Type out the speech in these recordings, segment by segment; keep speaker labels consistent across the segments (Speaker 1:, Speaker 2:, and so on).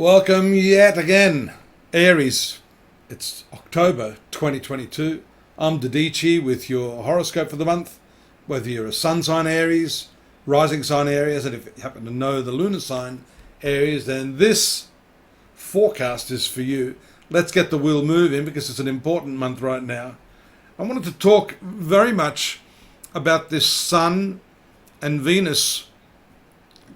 Speaker 1: Welcome yet again, Aries. It's October 2022. I'm Dadici with your horoscope for the month. Whether you're a sun sign Aries, rising sign Aries, and if you happen to know the lunar sign Aries, then this forecast is for you. Let's get the wheel moving because it's an important month right now. I wanted to talk very much about this Sun and Venus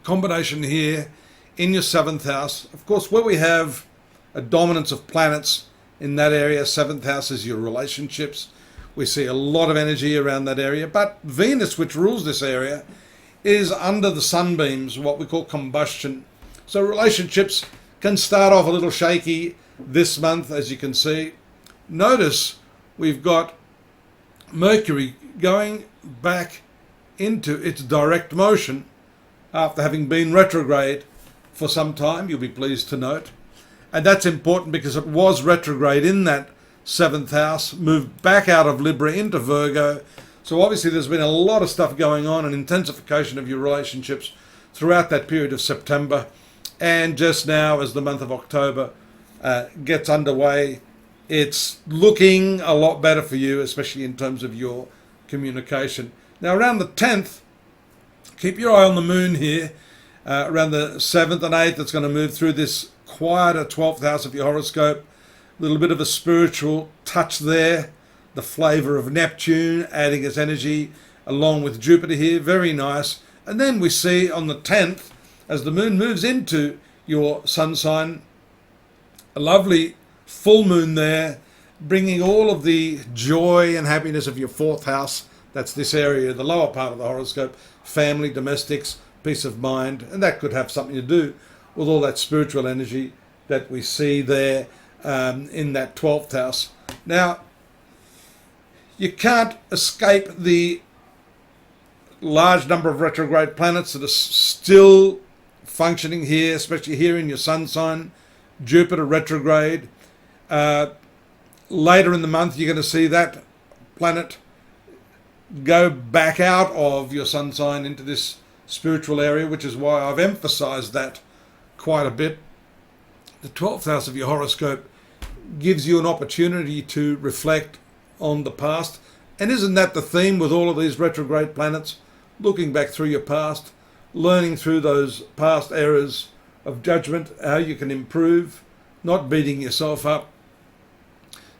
Speaker 1: combination here in your 7th house. Of course, where we have a dominance of planets in that area, 7th house is your relationships. We see a lot of energy around that area, but Venus, which rules this area, is under the sunbeams, what we call combustion. So relationships can start off a little shaky this month, as you can see. Notice we've got Mercury going back into its direct motion after having been retrograde for some time, you'll be pleased to note. And that's important because it was retrograde in that 7th house, moved back out of Libra into Virgo. So obviously there's been a lot of stuff going on, an intensification of your relationships throughout that period of September. And just now, as the month of October gets underway, it's looking a lot better for you, especially in terms of your communication. Now around the 10th, keep your eye on the moon here. Around the 7th and 8th, it's going to move through this quieter 12th house of your horoscope. A little bit of a spiritual touch there. The flavour of Neptune adding its energy along with Jupiter here. Very nice. And then we see on the 10th, as the moon moves into your sun sign, a lovely full moon there, bringing all of the joy and happiness of your 4th house. That's this area, the lower part of the horoscope, family, domestics, peace of mind, and that could have something to do with all that spiritual energy that we see there in that 12th house. Now, you can't escape the large number of retrograde planets that are still functioning here, especially here in your sun sign. Jupiter retrograde. Later in the month, you're going to see that planet go back out of your sun sign into this spiritual area, which is why I've emphasized that quite a bit. The 12th house of your horoscope gives you an opportunity to reflect on the past. And isn't that the theme with all of these retrograde planets? Looking back through your past, learning through those past errors of judgment, how you can improve, not beating yourself up.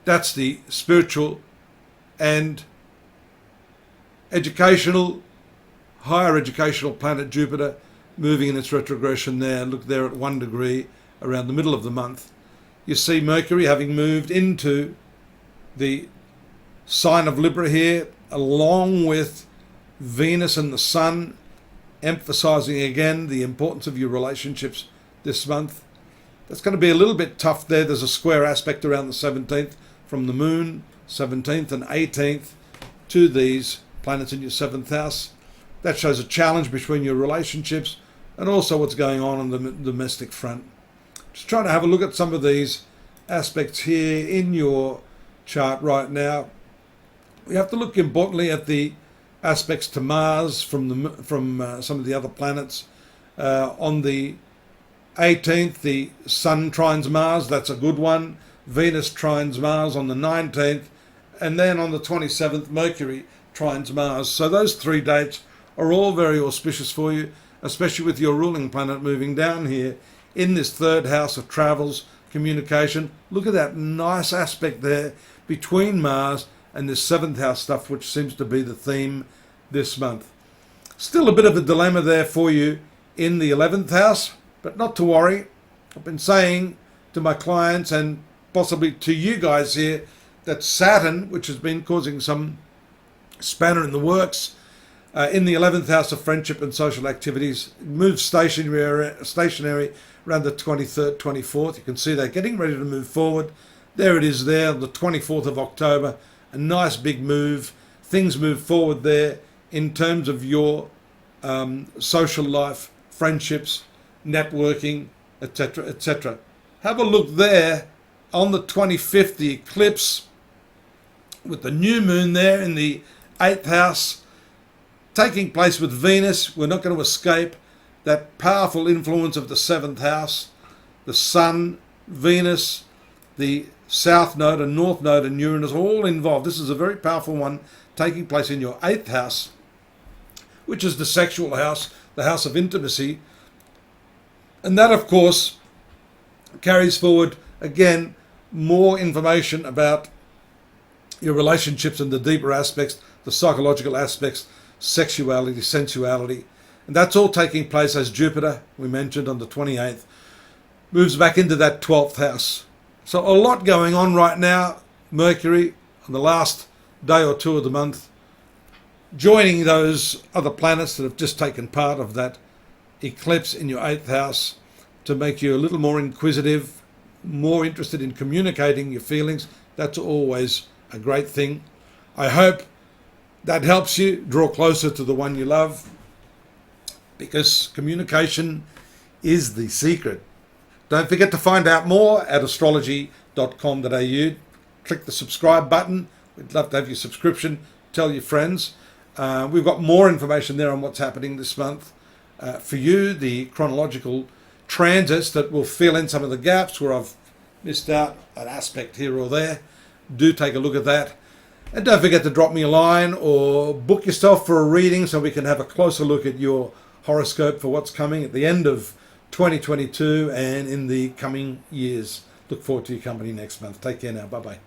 Speaker 1: That's the spiritual and educational, higher educational planet Jupiter moving in its retrogression there. Look there at 1 degree around the middle of the month. You see Mercury having moved into the sign of Libra here, along with Venus and the Sun, emphasizing again the importance of your relationships this month. That's going to be a little bit tough there. There's a square aspect around the 17th from the moon, 17th and 18th, to these planets in your 7th house. That shows a challenge between your relationships and also what's going on the domestic front. Just trying to have a look at some of these aspects here in your chart right now. We have to look importantly at the aspects to Mars from some of the other planets. On the 18th, the Sun trines Mars. That's a good one. Venus trines Mars on the 19th. And then on the 27th, Mercury trines Mars. So those 3 dates are all very auspicious for you, especially with your ruling planet moving down here in this 3rd house of travels, communication. Look at that nice aspect there between Mars and this 7th house stuff, which seems to be the theme this month. Still a bit of a dilemma there for you in the 11th house, but not to worry. I've been saying to my clients and possibly to you guys here that Saturn, which has been causing some spanner in the works, in the 11th house of friendship and social activities, moves stationary around the 23rd, 24th. You can see they're getting ready to move forward. There it is there, the 24th of October. A nice big move. Things move forward there in terms of your social life, friendships, networking, etc., etc. Have a look there on the 25th, the eclipse, with the new moon there in the 8th house, taking place with Venus. We're not going to escape that powerful influence of the 7th house. the Sun, Venus, the South Node and North Node and Uranus are all involved. This is a very powerful one taking place in your 8th house, which is the sexual house, the house of intimacy. And that, of course, carries forward, again, more information about your relationships and the deeper aspects, the psychological aspects, sexuality, sensuality. And that's all taking place as Jupiter, we mentioned, on the 28th, moves back into that 12th house. So a lot going on right now. Mercury, on the last day or two of the month, joining those other planets that have just taken part of that eclipse in your 8th house to make you a little more inquisitive, more interested in communicating your feelings. That's always a great thing. I hope that helps you draw closer to the one you love, because communication is the secret. Don't forget to find out more at astrology.com.au. Click the subscribe button. We'd love to have your subscription. Tell your friends. We've got more information there on what's happening this month. For you, the chronological transits that will fill in some of the gaps where I've missed out an aspect here or there. Do take a look at that. And don't forget to drop me a line or book yourself for a reading so we can have a closer look at your horoscope for what's coming at the end of 2022 and in the coming years. Look forward to your company next month. Take care now. Bye-bye.